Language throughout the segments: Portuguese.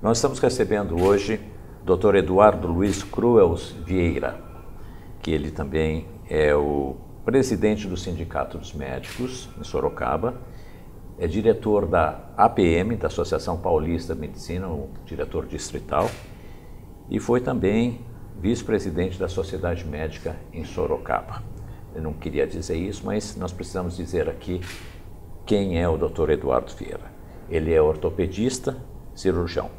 Nós estamos recebendo hoje o Dr. Eduardo Luiz Cruels Vieira, que ele também é o presidente do Sindicato dos Médicos em Sorocaba, é diretor da APM, da Associação Paulista de Medicina, o diretor distrital, e foi também vice-presidente da Sociedade Médica em Sorocaba. Eu não queria dizer isso, mas nós precisamos dizer aqui quem é o Dr. Eduardo Vieira. Ele é ortopedista, cirurgião,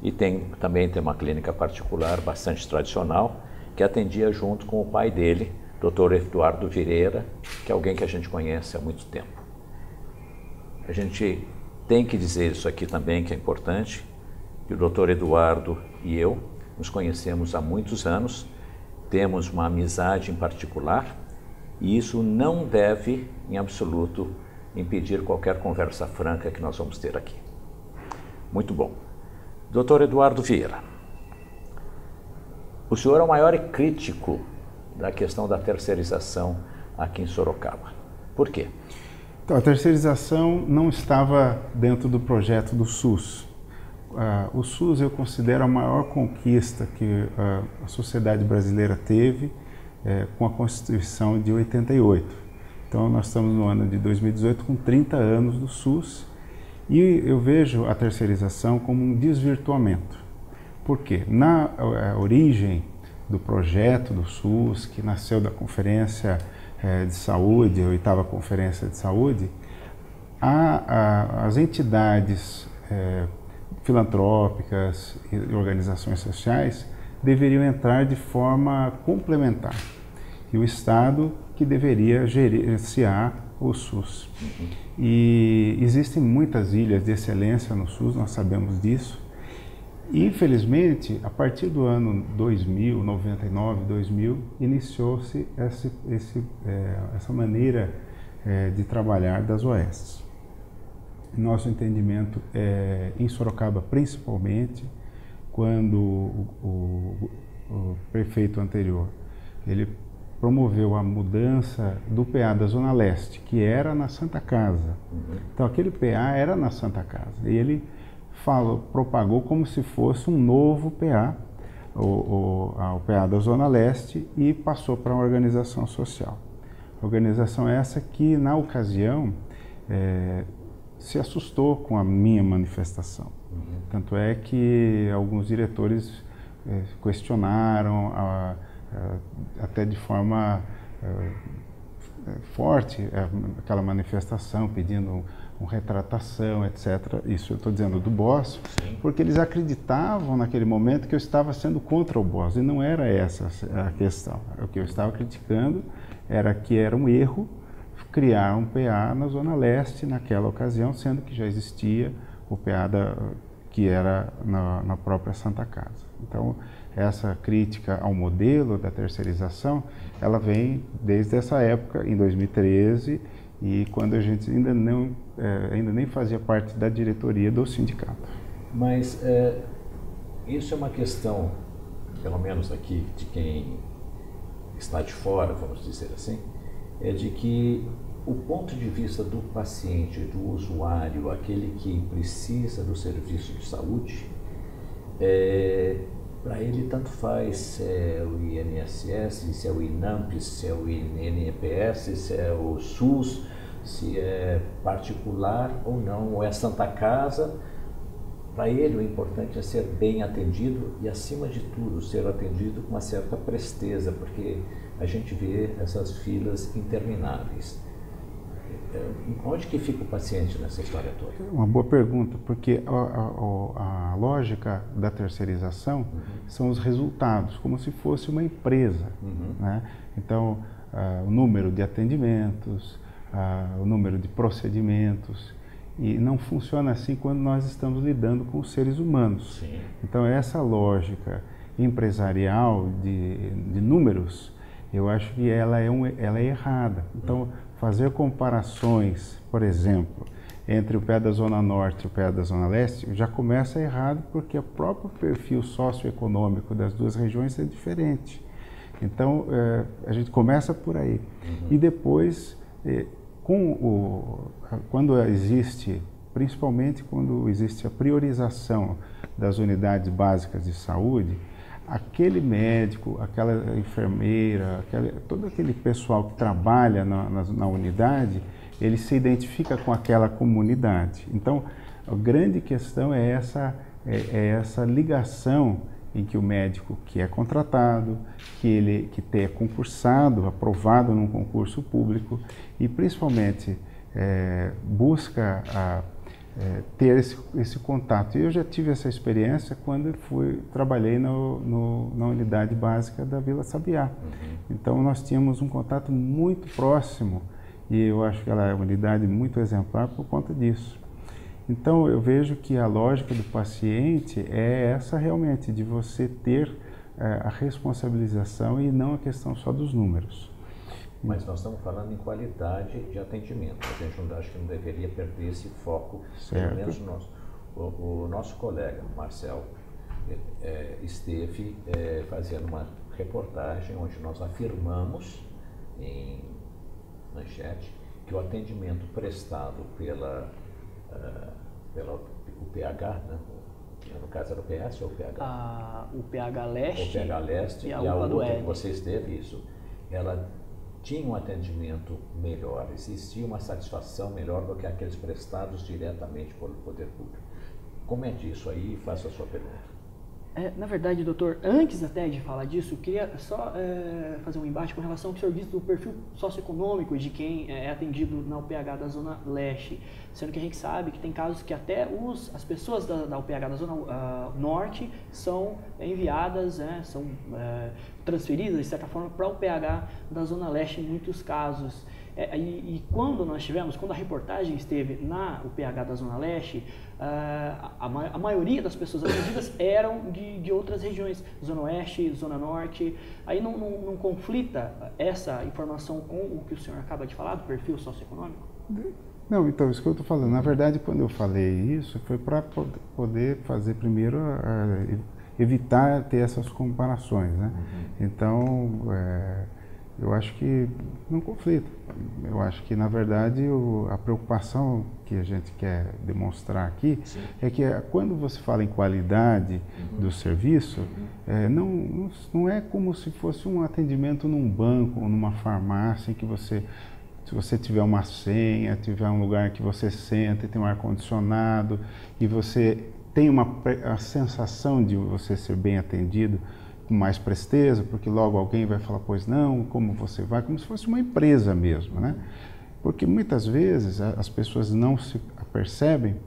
e também tem uma clínica particular bastante tradicional, que atendia junto com o pai dele, Dr. Eduardo Vieira, que é alguém que a gente conhece há muito tempo. A gente tem que dizer isso aqui também, que é importante, que o Dr. Eduardo e eu nos conhecemos há muitos anos, temos uma amizade em particular, e isso não deve, em absoluto, impedir qualquer conversa franca que nós vamos ter aqui. Muito bom. Dr. Eduardo Vieira, o senhor é o maior crítico da questão da terceirização aqui em Sorocaba. Por quê? Então, a terceirização não estava dentro do projeto do SUS. O SUS eu considero a maior conquista que a sociedade brasileira teve com a Constituição de 88. Então, nós estamos no ano de 2018 com 30 anos do SUS e eu vejo a terceirização como um desvirtuamento. Por quê? Na origem do projeto do SUS, que nasceu da Conferência de Saúde, a 8ª Conferência de Saúde, as entidades filantrópicas e organizações sociais deveriam entrar de forma complementar. E o Estado que deveria gerenciar o SUS. E existem muitas ilhas de excelência no SUS, nós sabemos disso. E, infelizmente, a partir do ano 2000, 99, 2000, iniciou-se essa maneira de trabalhar das OS. Nosso entendimento em Sorocaba, principalmente, quando o prefeito anterior, ele promoveu a mudança do PA da Zona Leste, que era na Santa Casa. Então, aquele PA era na Santa Casa. E ele propagou como se fosse um novo PA, o PA da Zona Leste, e passou para uma organização social. Organização essa que, na ocasião, se assustou com a minha manifestação. Tanto é que alguns diretores questionaram, até de forma forte, aquela manifestação, pedindo uma retratação, etc. Isso eu estou dizendo do BOS, porque eles acreditavam naquele momento que eu estava sendo contra o BOS, e não era essa a questão. O que eu estava criticando era que era um erro criar um PA na Zona Leste naquela ocasião, sendo que já existia o PA que era na própria Santa Casa. Então, essa crítica ao modelo da terceirização, ela vem desde essa época, em 2013, e quando a gente ainda nem fazia parte da diretoria do sindicato. Mas isso é uma questão, pelo menos aqui, de quem está de fora, vamos dizer assim, é de que o ponto de vista do paciente, do usuário, aquele que precisa do serviço de saúde, para ele tanto faz se é o INSS, se é o INAMP, se é o INPS, se é o SUS, se é particular ou não, ou é Santa Casa. Para ele o importante é ser bem atendido e, acima de tudo, ser atendido com uma certa presteza, porque a gente vê essas filas intermináveis. Onde que fica o paciente nessa história toda? Uma boa pergunta, porque a lógica da terceirização são os resultados, como se fosse uma empresa. Né? Então, o número de atendimentos, o número de procedimentos, e não funciona assim quando nós estamos lidando com os seres humanos. Sim. Então, essa lógica empresarial de números, eu acho que ela é errada. Então, fazer comparações, por exemplo, entre o PA da Zona Norte e o PA da Zona Leste, já começa errado, porque o próprio perfil socioeconômico das duas regiões é diferente. Então, a gente começa por aí. E depois, quando existe principalmente quando existe a priorização das unidades básicas de saúde, aquele médico, aquela enfermeira, todo aquele pessoal que trabalha na unidade, ele se identifica com aquela comunidade. Então, a grande questão é essa ligação em que o médico que é contratado, que é concursado, aprovado num concurso público e principalmente busca ter esse contato. Eu já tive essa experiência quando trabalhei na unidade básica da Vila Sabiá. Então nós tínhamos um contato muito próximo e eu acho que ela é uma unidade muito exemplar por conta disso. Então eu vejo que a lógica do paciente é essa realmente, de você ter a responsabilização e não a questão só dos números. Mas nós estamos falando em qualidade de atendimento. A gente acho que não deveria perder esse foco. Certo. Pelo menos o nosso colega, Marcel, esteve fazendo uma reportagem onde nós afirmamos em manchete que o atendimento prestado pela o PH, né? No caso era o PS ou o PH? O PH Leste. O PH Leste e a outra que você esteve, isso. Ela tinha um atendimento melhor, existia uma satisfação melhor do que aqueles prestados diretamente pelo poder público. Comente isso aí e faça a sua pergunta. Na verdade, doutor, antes até de falar disso, eu queria só fazer um embate com relação ao que o senhor disse do perfil socioeconômico de quem é atendido na UPH da Zona Leste, sendo que a gente sabe que tem casos que até as pessoas da UPH da Zona Norte são enviadas, são transferidas, de certa forma, para a UPH da Zona Leste em muitos casos. E quando a reportagem esteve na UPH da Zona Leste, a maioria das pessoas atendidas eram de outras regiões, Zona Oeste, Zona Norte. Aí não conflita essa informação com o que o senhor acaba de falar, do perfil socioeconômico? Não, então, isso que eu estou falando. Na verdade, quando eu falei isso, foi para poder fazer primeiro, evitar ter essas comparações, né? Então, eu acho que não conflita. Eu acho que, na verdade, a preocupação que a gente quer demonstrar aqui é que quando você fala em qualidade do serviço, não é como se fosse um atendimento num banco ou numa farmácia em que se você tiver uma senha, tiver um lugar que você senta e tem um ar-condicionado e você tem a sensação de você ser bem atendido, com mais presteza, porque logo alguém vai falar, pois não, como você vai, como se fosse uma empresa mesmo, né? Porque muitas vezes as pessoas não se percebem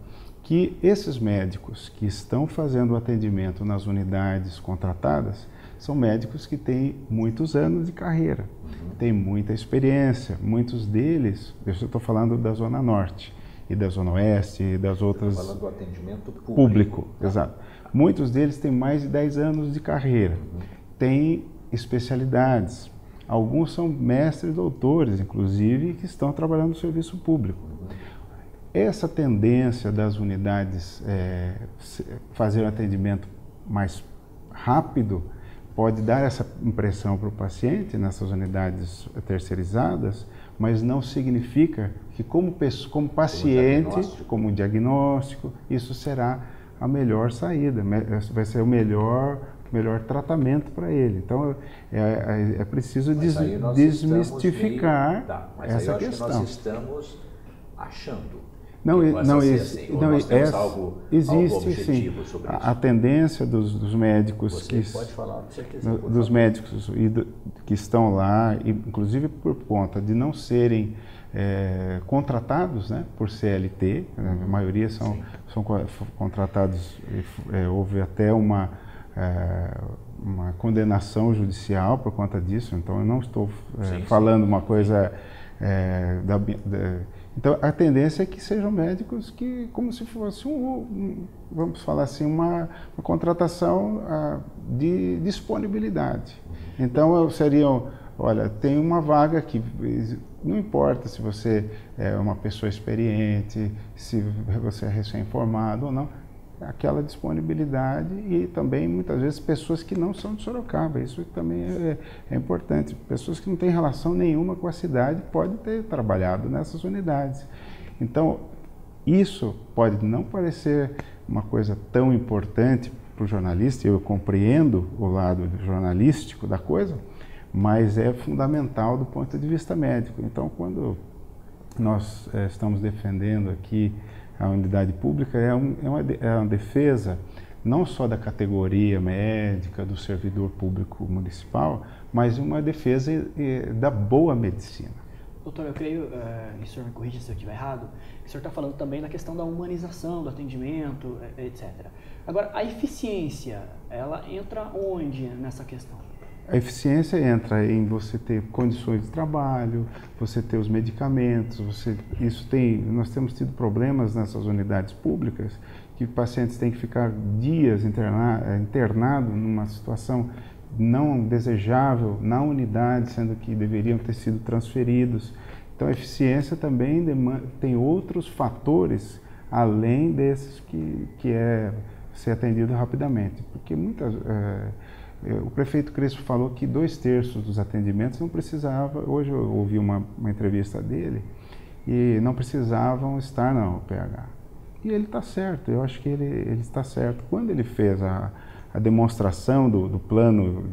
que esses médicos que estão fazendo o atendimento nas unidades contratadas são médicos que têm muitos anos de carreira, têm muita experiência, muitos deles, eu estou falando da Zona Norte e da Zona Oeste e das outras... Estou falando do atendimento público. Exato. Muitos deles têm mais de 10 anos de carreira, têm especialidades. Alguns são mestres, doutores, inclusive, que estão trabalhando no serviço público. Essa tendência das unidades fazer um atendimento mais rápido pode dar essa impressão para o paciente nessas unidades terceirizadas, mas não significa que como paciente, como diagnóstico, isso será a melhor saída, vai ser o melhor tratamento para ele. Então é preciso desmistificar essa questão. Nós estamos achando. Existe sim a tendência dos médicos pode falar o que você quiser, dos médicos que estão lá, inclusive por conta de não serem contratados, né, por CLT, a maioria são contratados, houve até uma condenação judicial por conta disso, então eu não estou falando uma coisa então a tendência é que sejam médicos que, como se fosse vamos falar assim, uma contratação de disponibilidade. Então seriam, olha, tem uma vaga que não importa se você é uma pessoa experiente, se você é recém-formado ou não, aquela disponibilidade e também muitas vezes pessoas que não são de Sorocaba, isso também é importante, pessoas que não têm relação nenhuma com a cidade podem ter trabalhado nessas unidades. Então, Isso pode não parecer uma coisa tão importante para o jornalista, eu compreendo o lado jornalístico da coisa, mas é fundamental do ponto de vista médico. Então, quando nós estamos defendendo aqui a unidade pública, é uma defesa não só da categoria médica, do servidor público municipal, mas uma defesa da boa medicina. Doutor, eu creio, e o senhor me corrija se eu estiver errado, que o senhor está falando também na questão da humanização do atendimento, etc. Agora, a eficiência, ela entra onde nessa questão? A eficiência entra em você ter condições de trabalho, você ter os medicamentos, nós temos tido problemas nessas unidades públicas, que pacientes têm que ficar dias internados numa situação não desejável na unidade, sendo que deveriam ter sido transferidos. Então a eficiência também tem outros fatores além desses que é ser atendido rapidamente, porque o prefeito Crespo falou que 2/3 dos atendimentos não precisava, hoje eu ouvi uma entrevista dele, e não precisavam estar na UPH. E ele está certo, eu acho que ele está certo. Quando ele fez a demonstração do plano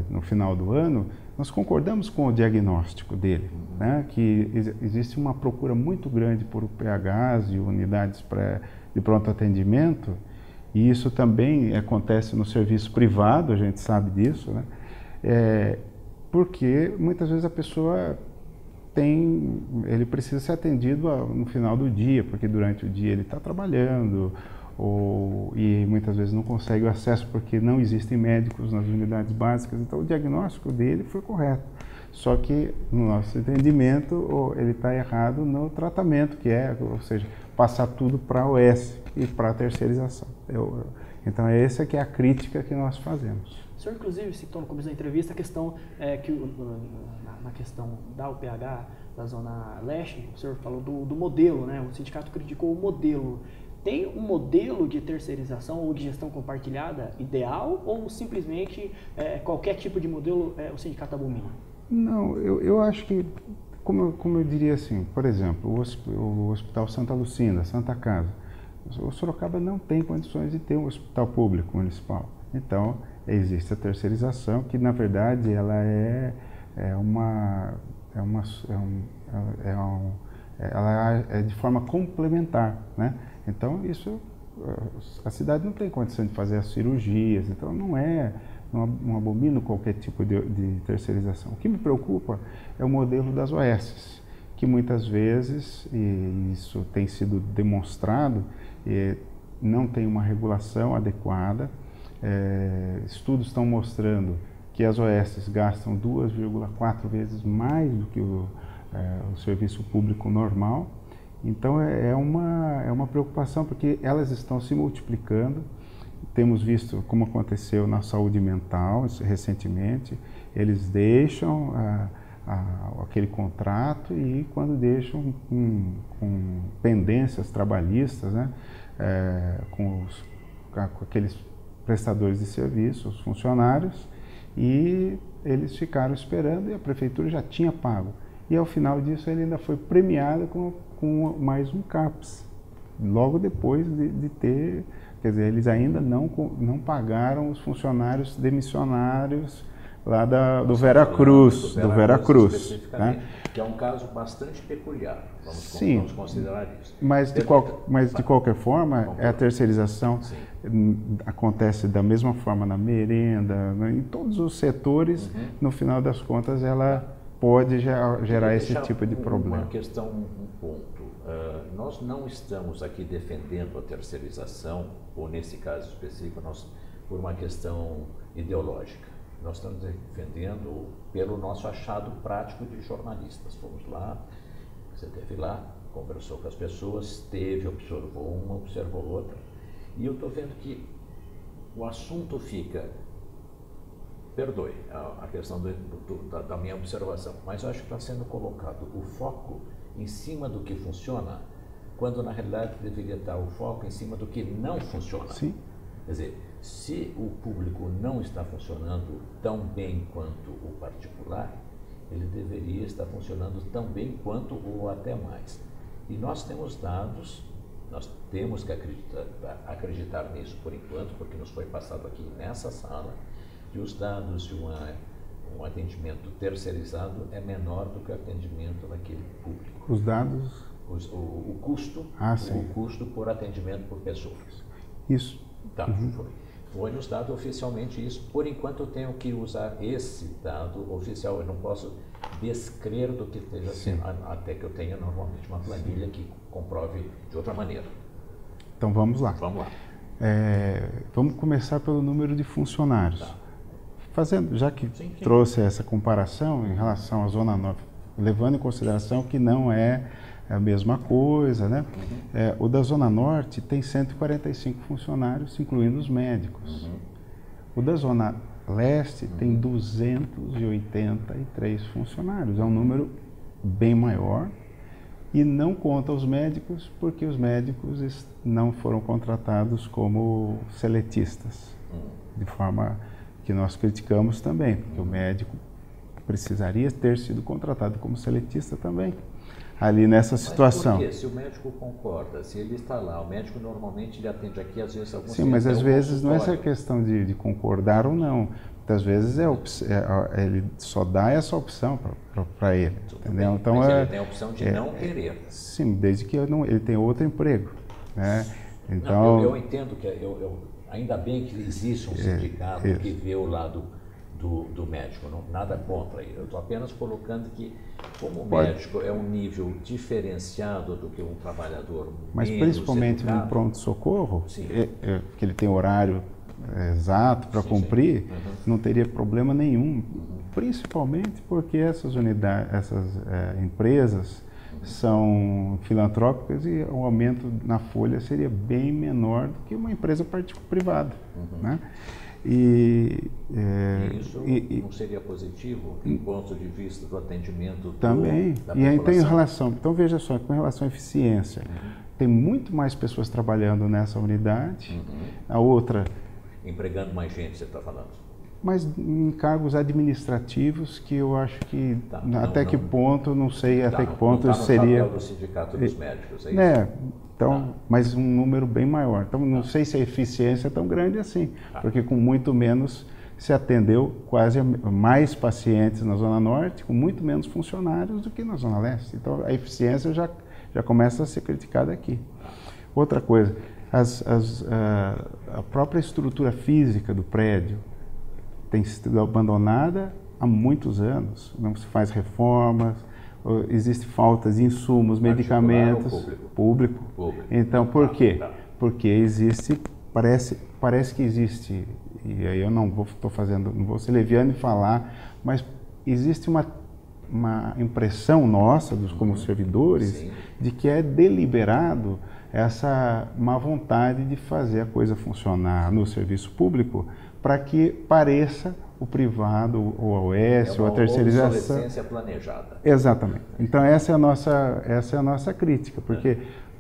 no final do ano, nós concordamos com o diagnóstico dele, né, que existe uma procura muito grande por UPHs e unidades de pronto atendimento, e isso também acontece no serviço privado, a gente sabe disso, né, porque muitas vezes a pessoa ele precisa ser atendido no final do dia, porque durante o dia ele está trabalhando, e muitas vezes não consegue o acesso porque não existem médicos nas unidades básicas. Então o diagnóstico dele foi correto, só que no nosso entendimento ele está errado no tratamento, ou seja, passar tudo para a OS e para a terceirização. Então essa que é a crítica que nós fazemos. O senhor inclusive citou no começo da entrevista a questão na questão da UPH da Zona Leste, o senhor falou do modelo, né? O sindicato criticou o modelo. Tem um modelo de terceirização ou de gestão compartilhada ideal, ou simplesmente qualquer tipo de modelo o sindicato abomina? Não, eu acho que, como eu diria assim, por exemplo, o Hospital Santa Lucinda, Santa Casa, o Sorocaba não tem condições de ter um hospital público municipal. Então, existe a terceirização, que na verdade ela ela é de forma complementar, né? Então a cidade não tem condição de fazer as cirurgias, então não abomino qualquer tipo de terceirização. O que me preocupa é o modelo das OS, que muitas vezes, e isso tem sido demonstrado, não tem uma regulação adequada. Estudos estão mostrando que as OS gastam 2,4 vezes mais do que o serviço público normal. Então é uma preocupação, porque elas estão se multiplicando. Temos visto como aconteceu na saúde mental recentemente, eles deixam aquele contrato, e quando deixam com pendências trabalhistas, né, com aqueles prestadores de serviço, os funcionários, e eles ficaram esperando e a prefeitura já tinha pago. E ao final disso ele ainda foi premiado com mais um CAPS, logo depois de ter, quer dizer, eles ainda não pagaram os funcionários demissionários lá do Veracruz, né? Que é um caso bastante peculiar, vamos considerar isso. Mas de qualquer forma, a terceirização acontece da mesma forma na merenda, em todos os setores. No final das contas, ela pode gerar esse tipo de problema. Uma questão, um ponto. Nós não estamos aqui defendendo a terceirização, ou nesse caso específico, por uma questão ideológica. Nós estamos defendendo pelo nosso achado prático de jornalistas. Fomos lá, você esteve lá, conversou com as pessoas, observou uma, observou outra. E eu estou vendo que o assunto fica, perdoe a questão da minha observação, mas eu acho que está sendo colocado o foco em cima do que funciona, quando na realidade deveria estar o foco em cima do que não funciona. Sim. Quer dizer, se o público não está funcionando tão bem quanto o particular, ele deveria estar funcionando tão bem quanto ou até mais. E nós temos dados, nós temos que acreditar nisso por enquanto, porque nos foi passado aqui nessa sala, que os dados de um atendimento terceirizado é menor do que o atendimento naquele público. Os dados? O custo, o custo por atendimento por pessoas. Isso. Tá, foi nos dado oficialmente isso. Por enquanto eu tenho que usar esse dado oficial, eu não posso descrer do que esteja sendo, até que eu tenha normalmente uma planilha que comprove de outra maneira. Então vamos lá. Vamos lá. Vamos começar pelo número de funcionários. Tá. Já que trouxe essa comparação em relação à Zona Norte, levando em consideração que não é a mesma coisa, né? O da Zona Norte tem 145 funcionários, incluindo os médicos. O da Zona Leste tem 283 funcionários, é um número bem maior e não conta os médicos, porque os médicos não foram contratados como seletistas, de forma que nós criticamos também, porque o médico precisaria ter sido contratado como seletista também, ali nessa situação. Mas por quê? Se o médico concorda, se ele está lá, o médico normalmente ele atende aqui, às vezes alguns... Sim, mas às vezes não é essa questão de concordar ou não. Muitas vezes ele só dá essa opção para ele. Entendeu? Então, mas ele tem a opção de não querer. Sim, desde que ele tenha outro emprego. Né? Então, eu entendo que ainda bem que existe um sindicato que vê o lado do médico, nada contra ele. Eu estou apenas colocando que, como o médico é um nível diferenciado do que um trabalhador mas principalmente no pronto-socorro, que ele tem horário exato para cumprir, não teria problema nenhum. Principalmente porque essas empresas são filantrópicas e o aumento na folha seria bem menor do que uma empresa privada. Né? E isso não seria positivo em ponto de vista do atendimento também. Da e aí população? tem relação, então veja só, com relação à eficiência, tem muito mais pessoas trabalhando nessa unidade, a outra... Empregando mais gente, você está falando? Mas em cargos administrativos que eu acho que até que ponto, não sei até que ponto não seria... Não está no Sindicato dos Médicos, é isso? Então, mas um número bem maior. Então, não sei se a eficiência é tão grande assim, porque com muito menos se atendeu quase mais pacientes na Zona Norte, com muito menos funcionários do que na Zona Leste. Então, a eficiência já começa a ser criticada aqui. Outra coisa, a própria estrutura física do prédio tem sido abandonada há muitos anos, não se faz reformas, existe falta de insumos, medicamentos, público. Então, por quê? Porque existe, parece que existe, e aí eu não vou ser leviano e falar, mas existe uma impressão nossa, como servidores, de que é deliberado essa má vontade de fazer a coisa funcionar no serviço público para que pareça o privado, ou a OS, ou a terceirização. É uma obsolescência planejada. Exatamente. Então essa é a nossa crítica, porque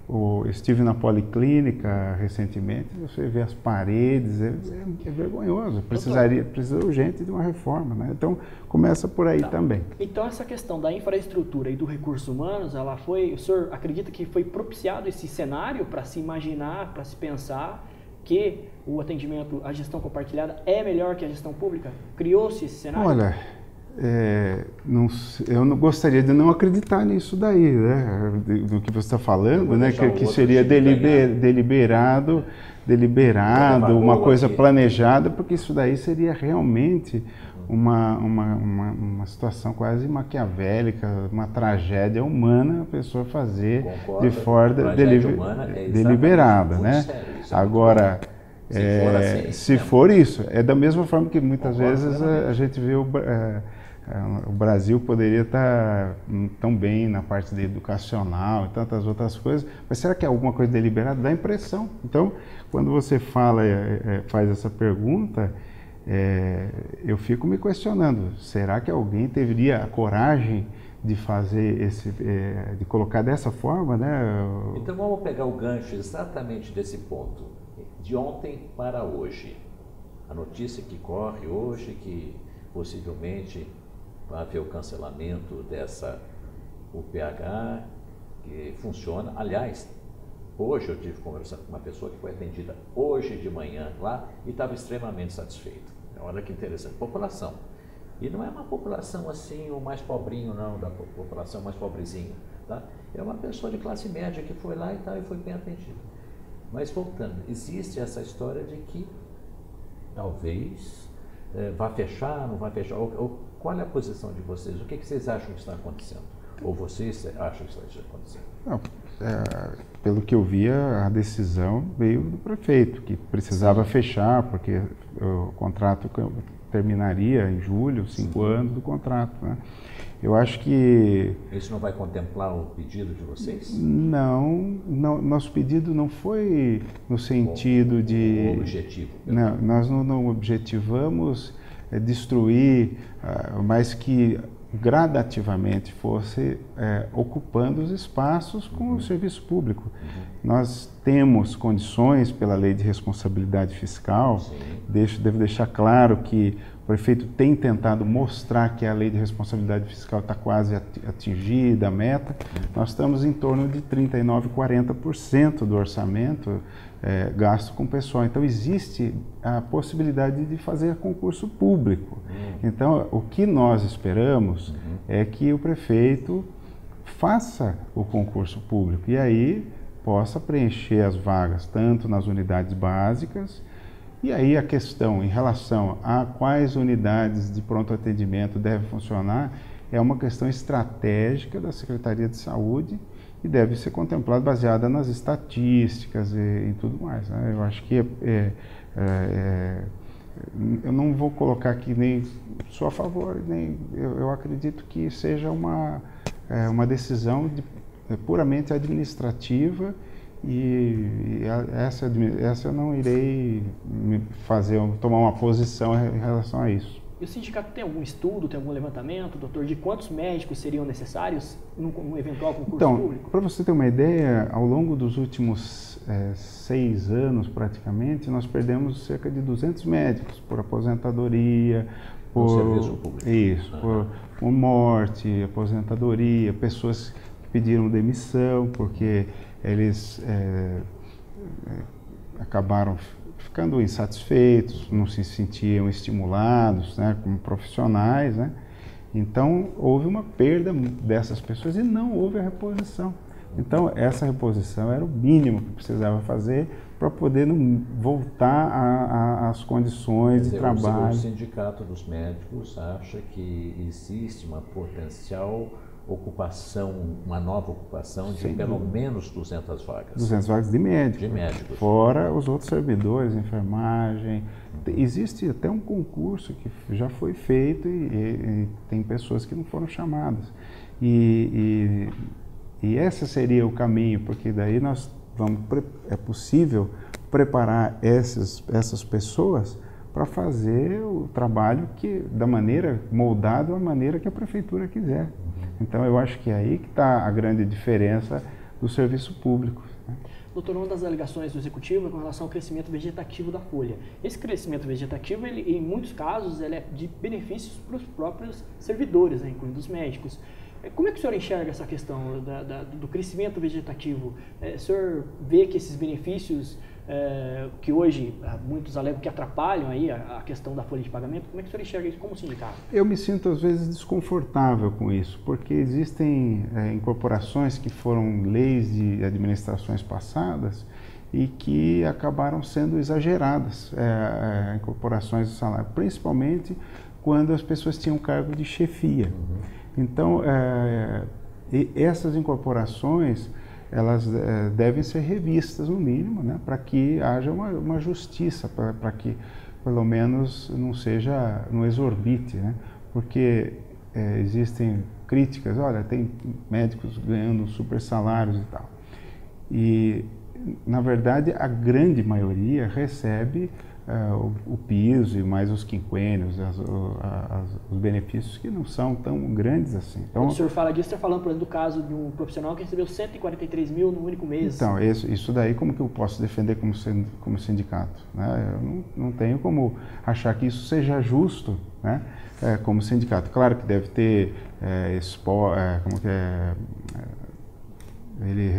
eu estive na policlínica recentemente, você vê as paredes, é vergonhoso, precisa urgente de uma reforma, né? Então começa por aí também. Então essa questão da infraestrutura e do recursos humanos, o senhor acredita que foi propiciado esse cenário para se imaginar, para se pensar que o atendimento, a gestão compartilhada é melhor que a gestão pública? Criou-se esse cenário? Olha, eu não gostaria de não acreditar nisso daí, né? Do que você está falando, né? Que seria deliberado, uma coisa planejada, porque isso daí seria realmente uma situação quase maquiavélica, uma tragédia humana a pessoa fazer de forma deliberada, né? Agora, se for isso, é da mesma forma que muitas vezes a gente vê o Brasil poderia estar tão bem na parte educacional e tantas outras coisas, mas será que é alguma coisa deliberada? Dá impressão. Então, quando você faz essa pergunta, eu fico me questionando, será que alguém teria a coragem de fazer de colocar dessa forma, né? Então vamos pegar o gancho exatamente desse ponto, de ontem para hoje. A notícia que corre hoje, que possivelmente vai haver o cancelamento dessa UPH que funciona. Aliás, hoje eu tive conversando com uma pessoa que foi atendida hoje de manhã lá e estava extremamente satisfeita. Olha que interessante. População. E não é uma população assim, o mais pobrinho não, da população mais pobrezinha. Tá? É uma pessoa de classe média que foi lá e tal, e foi bem atendida. Mas voltando, existe essa história de que talvez vai fechar, não vai fechar. Ou qual é a posição de vocês? O que vocês acham que está acontecendo? Ou vocês acham que está acontecendo? Não, pelo que eu via, a decisão veio do prefeito, que precisava fechar, porque o contrato terminaria em julho, 5 anos do contrato, né? Eu acho que... Isso não vai contemplar o pedido de vocês? Não, nosso pedido não foi no sentido de... O objetivo. Não, nós não objetivamos destruir, mas que gradativamente fosse ocupando os espaços com o serviço público. Nós temos condições pela lei de responsabilidade fiscal. Devo deixar claro que o prefeito tem tentado mostrar que a lei de responsabilidade fiscal está quase atingida, a meta. Nós estamos em torno de 39%, 40% do orçamento gasto com pessoal. Então existe a possibilidade de fazer concurso público. Então o que nós esperamos é que o prefeito faça o concurso público e aí possa preencher as vagas tanto nas unidades básicas. E aí a questão em relação a quais unidades de pronto atendimento devem funcionar é uma questão estratégica da Secretaria de Saúde e deve ser contemplada baseada nas estatísticas e tudo mais, né? Eu acho que eu não vou colocar aqui nem sou a favor, nem eu acredito que seja uma decisão puramente administrativa. E essa eu não irei tomar uma posição em relação a isso. E o sindicato tem algum estudo, tem algum levantamento, doutor, de quantos médicos seriam necessários num eventual concurso público? Então, para você ter uma ideia, ao longo dos últimos 6 anos praticamente, nós perdemos cerca de 200 médicos por aposentadoria, por serviço público. Isso, por morte, aposentadoria, pessoas que pediram demissão porque eles acabaram ficando insatisfeitos, não se sentiam estimulados, né, como profissionais, né? Então houve uma perda dessas pessoas e não houve a reposição. Então essa reposição era o mínimo que precisava fazer para poder voltar às condições de trabalho. O Sindicato dos Médicos acha que existe uma potencial ocupação, uma nova ocupação de pelo menos 200 vagas. 200 vagas de médicos. De médicos. Fora os outros servidores, enfermagem. Existe até um concurso que já foi feito e tem pessoas que não foram chamadas. E esse seria o caminho, porque daí é possível preparar essas pessoas para fazer o trabalho moldado à maneira que a prefeitura quiser. Então eu acho que é aí que está a grande diferença do serviço público, né? Doutor, uma das alegações do Executivo é com relação ao crescimento vegetativo da folha. Esse crescimento vegetativo, em muitos casos, ele é de benefícios para os próprios servidores, né, incluindo os médicos. Como é que o senhor enxerga essa questão do crescimento vegetativo? O senhor vê que esses benefícios, que hoje muitos alegam que atrapalham aí a questão da folha de pagamento, como é que o senhor enxerga isso como sindicato? Eu me sinto às vezes desconfortável com isso, porque existem incorporações que foram leis de administrações passadas e que acabaram sendo exageradas, incorporações do salário, principalmente quando as pessoas tinham cargo de chefia. Então, essas incorporações, elas devem ser revistas no mínimo, né, para que haja uma justiça, para que pelo menos não exorbite, né, porque existem críticas, olha, tem médicos ganhando super salários e tal. E, na verdade, a grande maioria recebe o piso e mais os quinquênios, os benefícios que não são tão grandes assim. Então, quando o senhor fala disso, está falando, por exemplo, do caso de um profissional que recebeu 143 mil no único mês. Então, isso daí como que eu posso defender como sindicato, né? Eu não tenho como achar que isso seja justo, né, como sindicato. Claro que deve ter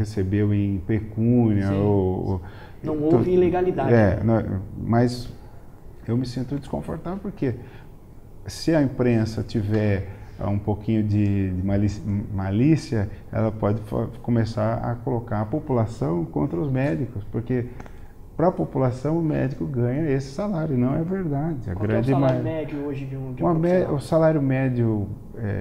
recebeu em pecúnia. Não houve ilegalidade. Mas eu me sinto desconfortável porque se a imprensa tiver um pouquinho de malícia, ela pode começar a colocar a população contra os médicos, porque para a população o médico ganha esse salário, não é verdade. Qual é o salário médio hoje de um o salário médio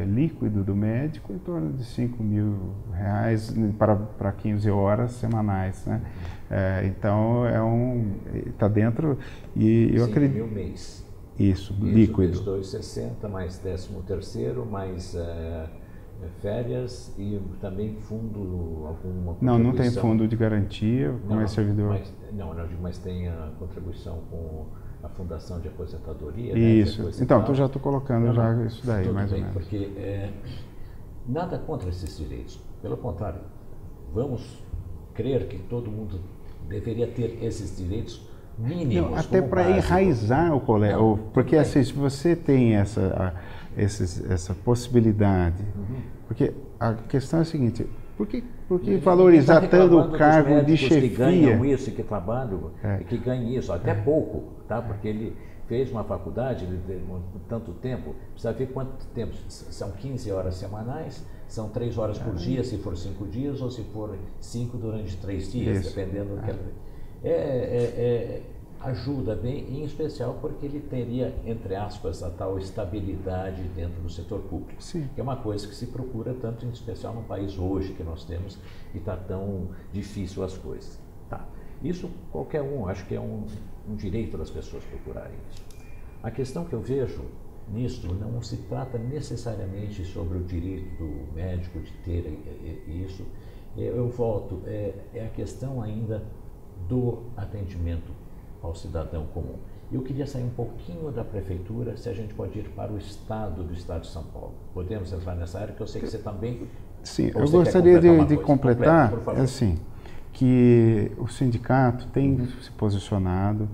líquido do médico em torno de R$5.000 para 15 horas semanais, né? Então está dentro e eu acredito. 5.000 mês. Isso, líquido. 260 mais 13º, mais férias e também fundo, alguma contribuição. Não tem fundo de garantia, como é servidor. Mas tem a contribuição com a Fundação de Aposentadoria. Isso, né, então, já estou colocando isso daí, mais ou menos. Porque nada contra esses direitos, pelo contrário, vamos crer que todo mundo deveria ter esses direitos mínimos. Não, até para enraizar o colégio, porque assim, se você tem essa possibilidade, porque a questão é a seguinte, por que valorizar tanto o cargo de chefia? Que ganham isso, que trabalham, que ganham isso, até pouco, tá? Porque ele fez uma faculdade, ele demorou tanto tempo, precisa ver quanto tempo, são 15 horas semanais, são 3 horas por dia, se for 5 dias, ou se for 5 durante 3 dias, isso, dependendo do que ajuda bem, em especial porque ele teria, entre aspas, a tal estabilidade dentro do setor público. Sim. Que é uma coisa que se procura tanto, em especial no país hoje que nós temos, e está tão difícil as coisas. Tá. Isso qualquer um, acho que é um direito das pessoas procurarem isso. A questão que eu vejo nisso não se trata necessariamente sobre o direito do médico de ter isso. Eu volto, é a questão ainda do atendimento ao cidadão comum. Eu queria sair um pouquinho da prefeitura, se a gente pode ir para o estado do estado de São Paulo. Podemos entrar nessa área, que eu sei que você também... Sim, eu gostaria de completar, assim, que o sindicato tem se posicionado,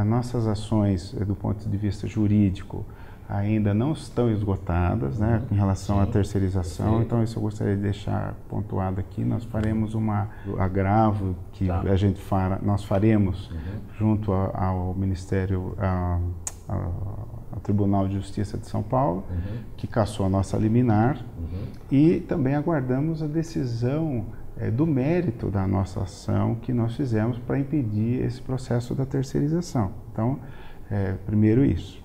nossas ações do ponto de vista jurídico ainda não estão esgotadas, né, em relação à terceirização, então isso eu gostaria de deixar pontuado aqui. Nós faremos um agravo que nós faremos junto ao Ministério, ao Tribunal de Justiça de São Paulo, que cassou a nossa liminar, e também aguardamos a decisão do mérito da nossa ação que nós fizemos para impedir esse processo da terceirização. Então, primeiro isso.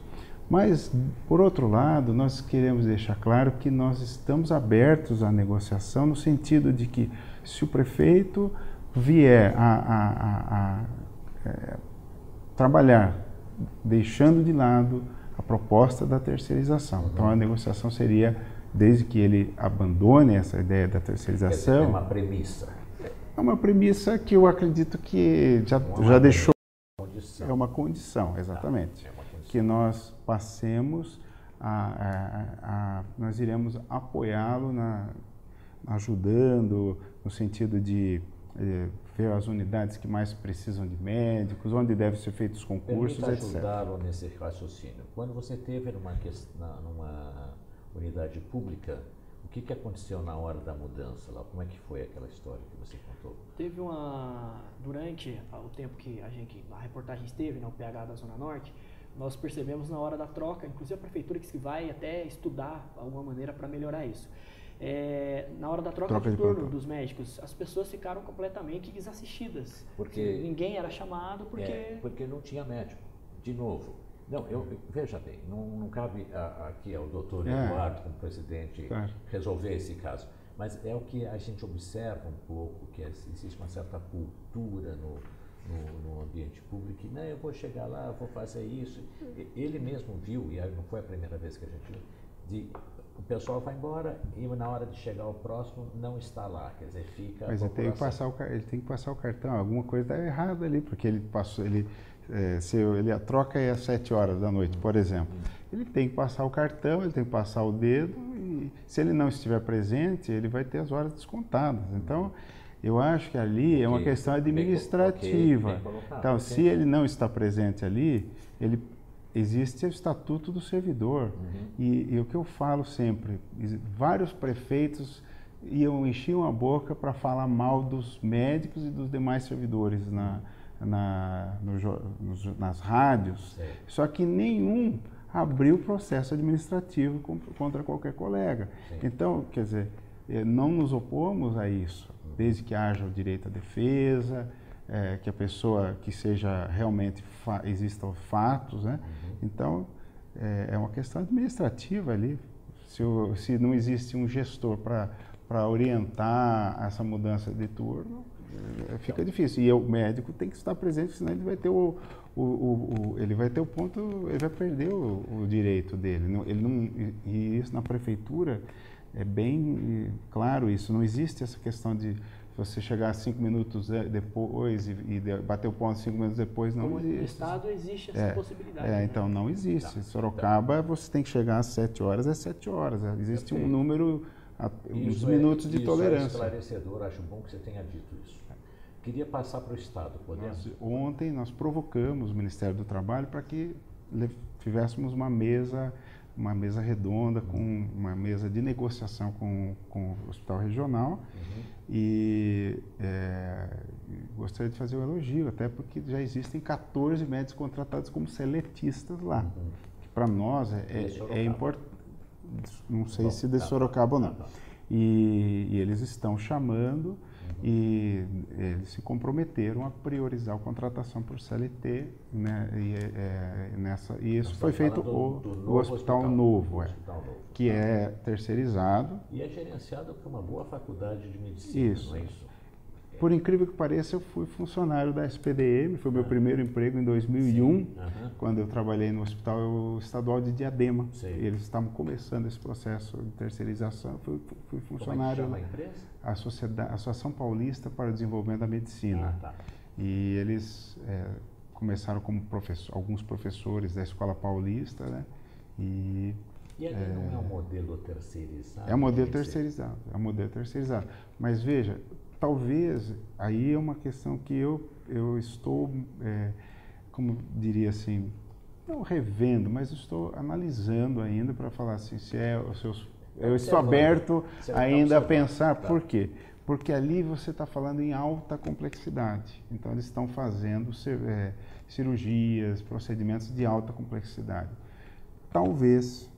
Mas, por outro lado, nós queremos deixar claro que nós estamos abertos à negociação no sentido de que, se o prefeito vier a trabalhar deixando de lado a proposta da terceirização, então a negociação seria, desde que ele abandone essa ideia da terceirização... É uma premissa. É uma premissa que eu acredito que já deixou... É uma condição, exatamente. Que nós passemos nós iremos apoiá-lo ajudando no sentido de ver as unidades que mais precisam de médicos, onde devem ser feitos concursos, etc. Ajudá-lo nesse raciocínio. Quando você teve numa unidade pública, o que aconteceu na hora da mudança lá? Como é que foi aquela história que você contou? Teve durante o tempo que a reportagem esteve no PH da Zona Norte, nós percebemos na hora da troca, inclusive a prefeitura que vai até estudar alguma maneira para melhorar isso. Na hora da troca de turno dos médicos, as pessoas ficaram completamente desassistidas. Porque ninguém era chamado porque não tinha médico. De novo. Não, veja bem, não cabe aqui ao doutor Eduardo, como presidente, resolver esse caso. Mas é o que a gente observa um pouco, que existe uma certa cultura no ambiente público, que eu vou chegar lá, vou fazer isso. Ele mesmo viu, e não foi a primeira vez que a gente viu, o pessoal vai embora e na hora de chegar ao próximo não está lá, quer dizer, fica... Mas ele tem que passar o cartão, alguma coisa está errada ali, porque ele passou, a troca é às 7 horas da noite, por exemplo. Ele tem que passar o cartão, ele tem que passar o dedo, e se ele não estiver presente, ele vai ter as horas descontadas. Então, eu acho que ali é uma questão administrativa. Então, se ele não está presente ali, existe o estatuto do servidor. E o que eu falo sempre, vários prefeitos enchiam a boca para falar mal dos médicos e dos demais servidores nas rádios, só que nenhum abriu processo administrativo contra qualquer colega. Sim. Então, quer dizer, não nos opomos a isso, desde que haja o direito à defesa, que a pessoa, que seja realmente, existam fatos, né? Então, é uma questão administrativa ali. Se não existe um gestor para orientar essa mudança de turno, fica difícil. E o médico tem que estar presente, senão ele vai ter ele vai ter o ponto, ele vai perder o direito dele. E isso na prefeitura é bem claro isso. Não existe essa questão de você chegar 5 minutos depois e bater o ponto 5 minutos depois, não Como existe. No Estado existe essa possibilidade. Né? Então não existe. Em Sorocaba você tem que chegar às 7 horas, é 7 horas. Existe um número, uns minutos de tolerância. Isso é esclarecedor, acho bom que você tenha dito isso. Queria passar para o Estado, podemos? Ontem nós provocamos o Ministério do Trabalho para que tivéssemos uma mesa redonda, com uma mesa de negociação com o Hospital Regional. E gostaria de fazer um elogio, até porque já existem 14 médicos contratados como seletistas lá, que para nós é importante. Não sei se de Sorocaba ou não. E eles estão chamando e eles se comprometeram a priorizar a contratação por CLT, né? E isso foi feito no Hospital Novo, que é terceirizado. E é gerenciado por uma boa faculdade de medicina, isso. Não é isso? Por incrível que pareça, eu fui funcionário da SPDM, foi meu primeiro emprego em 2001, quando eu trabalhei no Hospital Estadual de Diadema. E eles estavam começando esse processo de terceirização, fui funcionário. Como é que chama a empresa? A Associação Paulista para o Desenvolvimento da Medicina. E eles começaram como alguns professores da Escola Paulista, né? E ali não é um modelo terceirizado? É um modelo terceirizado, Mas veja, talvez aí é uma questão que eu estou, como diria assim, não revendo, mas estou analisando ainda para falar assim, se eu estou aberto ainda a pensar. Por quê? Porque ali você está falando em alta complexidade. Então eles estão fazendo cirurgias, procedimentos de alta complexidade. Talvez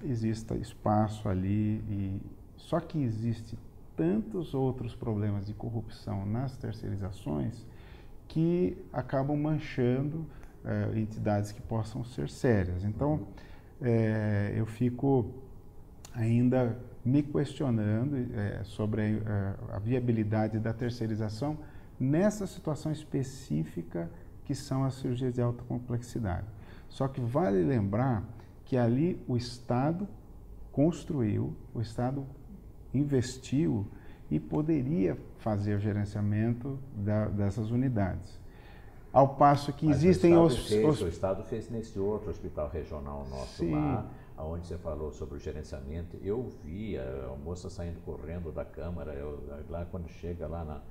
exista espaço ali, só que existe tantos outros problemas de corrupção nas terceirizações que acabam manchando entidades que possam ser sérias. Então, eu fico ainda me questionando sobre a viabilidade da terceirização nessa situação específica que são as cirurgias de alta complexidade. Só que vale lembrar que ali o Estado construiu, o Estado investiu e poderia fazer o gerenciamento dessas unidades. Ao passo que existem o Estado fez nesse outro hospital regional nosso lá, onde você falou sobre o gerenciamento. Eu vi a moça saindo correndo da Câmara, lá quando chega lá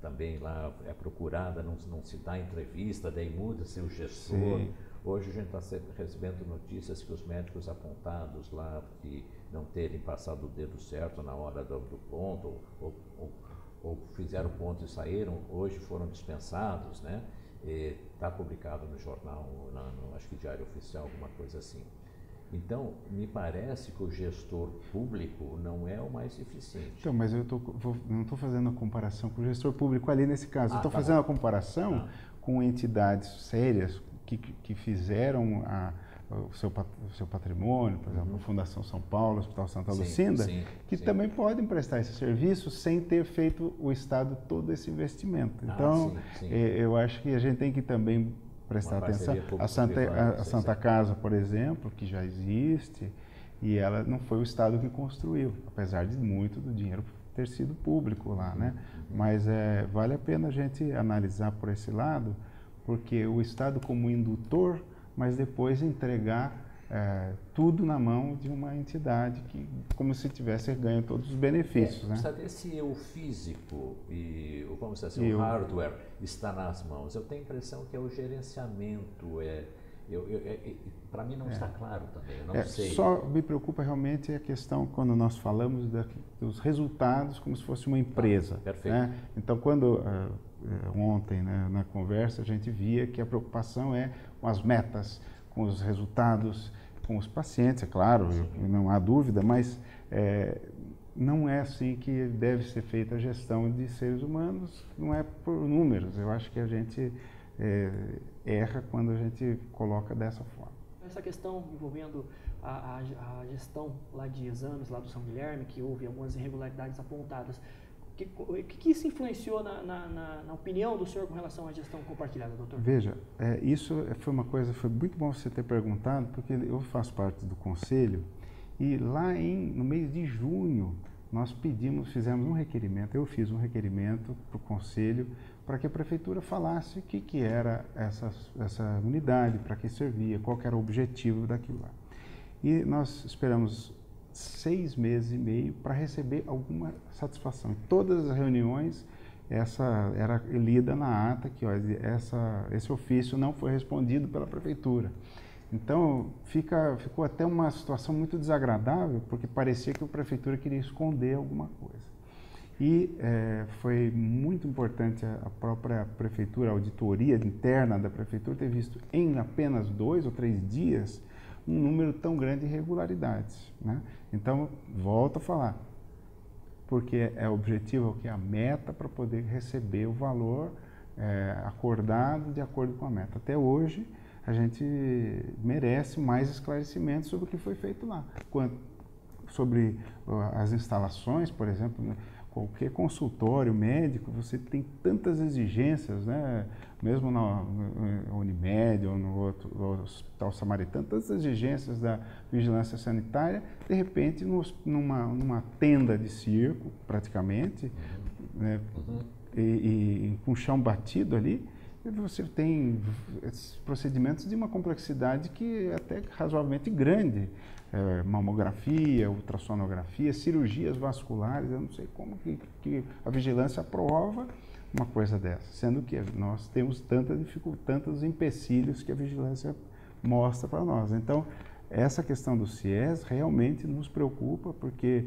também lá é procurada, não se dá entrevista, daí muda-se o gestor. Sim. Hoje a gente está recebendo notícias que os médicos apontados lá de não terem passado o dedo certo na hora do ponto, ou fizeram o ponto e saíram, hoje foram dispensados, né? Está publicado no jornal, acho que Diário Oficial, alguma coisa assim. Então, me parece que o gestor público não é o mais eficiente. Então, mas eu não estou fazendo a comparação com o gestor público ali nesse caso. Eu estou fazendo a comparação com entidades sérias que fizeram o seu patrimônio, por exemplo, a Fundação São Paulo, o Hospital Santa Lucinda, que também podem prestar esse serviço sem ter feito o Estado todo esse investimento. Então, eu acho que a gente tem que também prestar atenção. A Santa Casa, por exemplo, que já existe, e ela não foi o Estado que construiu, apesar de muito do dinheiro ter sido público lá, né? Mas vale a pena a gente analisar por esse lado, porque o Estado como indutor, mas depois entregar tudo na mão de uma entidade que, como se tivesse ganho todos os benefícios. Né? Saber se o físico e vamos dizer assim, o hardware está nas mãos. Eu tenho a impressão que o gerenciamento Para mim não está claro também, eu não sei. Só me preocupa realmente a questão quando nós falamos dos resultados como se fosse uma empresa. Perfeito. Né? Então, quando ontem, né, na conversa, a gente via que a preocupação é com as metas, com os resultados, com os pacientes, é claro, não há dúvida, mas não é assim que deve ser feita a gestão de seres humanos, não é por números. Eu acho que a gente erra quando a gente coloca dessa forma. Essa questão envolvendo a gestão lá de exames, lá do São Guilherme, que houve algumas irregularidades apontadas, o que isso influenciou na opinião do senhor com relação à gestão compartilhada, doutor? Veja, isso foi uma coisa, foi muito bom você ter perguntado, porque eu faço parte do conselho e lá no mês de junho nós fizemos um requerimento, eu fiz um requerimento para o conselho para que a prefeitura falasse o que era essa unidade, para que servia, qual que era o objetivo daquilo lá. E nós esperamos 6 meses e meio para receber alguma satisfação. Em todas as reuniões, essa era lida na ata que esse ofício não foi respondido pela prefeitura. Então, ficou até uma situação muito desagradável, porque parecia que a prefeitura queria esconder alguma coisa. E foi muito importante a própria prefeitura, a auditoria interna da prefeitura, ter visto em apenas 2 ou 3 dias um número tão grande de irregularidades. Né? Então, volto a falar, porque o objetivo, que é a meta para poder receber o valor acordado de acordo com a meta. Até hoje, a gente merece mais esclarecimentos sobre o que foi feito lá. Sobre as instalações, por exemplo, né? Qualquer consultório médico, você tem tantas exigências, né? Mesmo na Unimed ou no Hospital Samaritano, tantas exigências da vigilância sanitária, de repente, numa tenda de circo, praticamente, né? E com chão batido ali, você tem procedimentos de uma complexidade que é até razoavelmente grande. Mamografia, ultrassonografia, cirurgias vasculares, eu não sei como que a vigilância aprova uma coisa dessa, sendo que nós temos tantos empecilhos que a vigilância mostra para nós. Então, essa questão do CIES realmente nos preocupa, porque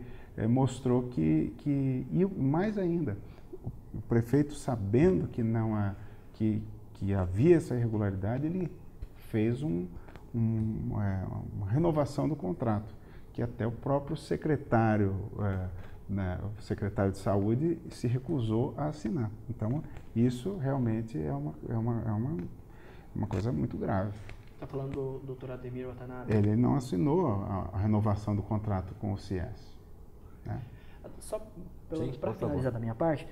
mostrou e mais ainda, o prefeito, sabendo que havia essa irregularidade, ele fez uma renovação do contrato, que até o próprio secretário, o secretário de saúde, se recusou a assinar. Então, isso realmente é uma coisa muito grave. Está falando do Dr. Ademir Watanabe? Ele não assinou a renovação do contrato com o CIES. Né? Só para finalizar da minha parte,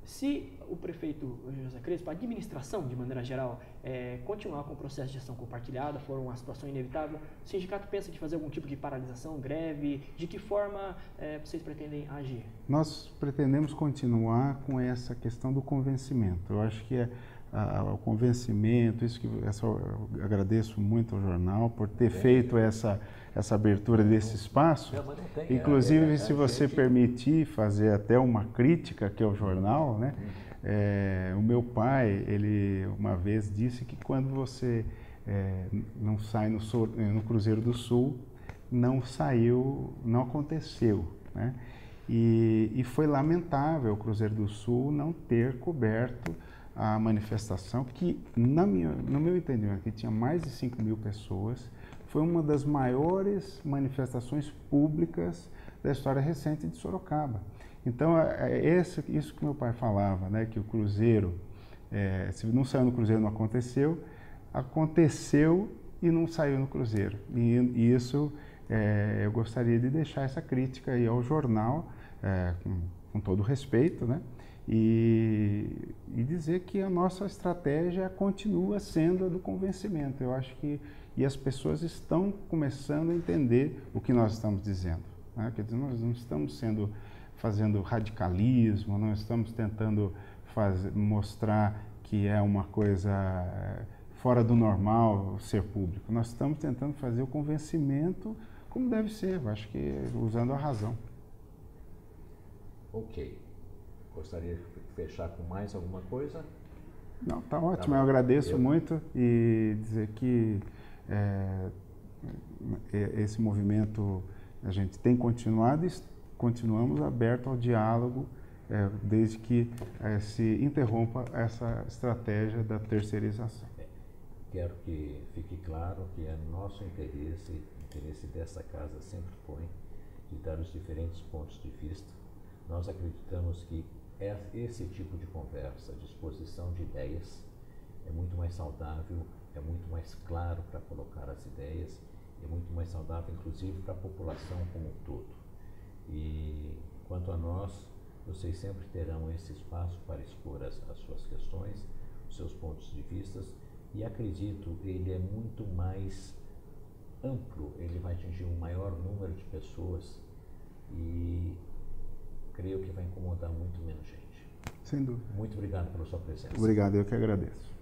se o prefeito José Crespo, a administração de maneira geral, continuar com o processo de gestão compartilhada, for uma situação inevitável, o sindicato pensa de fazer algum tipo de paralisação, greve? De que forma vocês pretendem agir? Nós pretendemos continuar com essa questão do convencimento. Eu acho que o convencimento, eu agradeço muito ao jornal por ter feito essa abertura desse espaço. Inclusive, se você permitir fazer até uma crítica aqui ao jornal, né? O meu pai, ele uma vez disse que quando você não sai no Cruzeiro do Sul, não aconteceu, né? E foi lamentável o Cruzeiro do Sul não ter coberto a manifestação, que no meu entendimento, que tinha mais de 5.000 pessoas, foi uma das maiores manifestações públicas da história recente de Sorocaba. Então, isso que meu pai falava, né, que o Cruzeiro, se não saiu no Cruzeiro, não aconteceu, aconteceu e não saiu no Cruzeiro. E isso, eu gostaria de deixar essa crítica aí ao jornal, com todo respeito, né? E dizer que a nossa estratégia continua sendo a do convencimento. Eu acho que as pessoas estão começando a entender o que nós estamos dizendo, né? Quer dizer, nós não estamos fazendo radicalismo, não estamos tentando mostrar que é uma coisa fora do normal ser público. Nós estamos tentando fazer o convencimento como deve ser, eu acho que usando a razão. Ok. Gostaria de fechar com mais alguma coisa? Não, tá ótimo. Eu agradeço muito e dizer que esse movimento a gente tem continuado e continuamos abertos ao diálogo, desde que se interrompa essa estratégia da terceirização. Quero que fique claro que é nosso interesse, o interesse dessa casa sempre foi de dar os diferentes pontos de vista. Nós acreditamos que esse tipo de conversa, de exposição de ideias, é muito mais saudável, é muito mais claro para colocar as ideias, é muito mais saudável, inclusive, para a população como um todo. E quanto a nós, vocês sempre terão esse espaço para expor as suas questões, os seus pontos de vista, e acredito, ele é muito mais amplo, ele vai atingir um maior número de pessoas e creio que vai incomodar muito menos gente. Sem dúvida. Muito obrigado pela sua presença. Obrigado, eu que agradeço.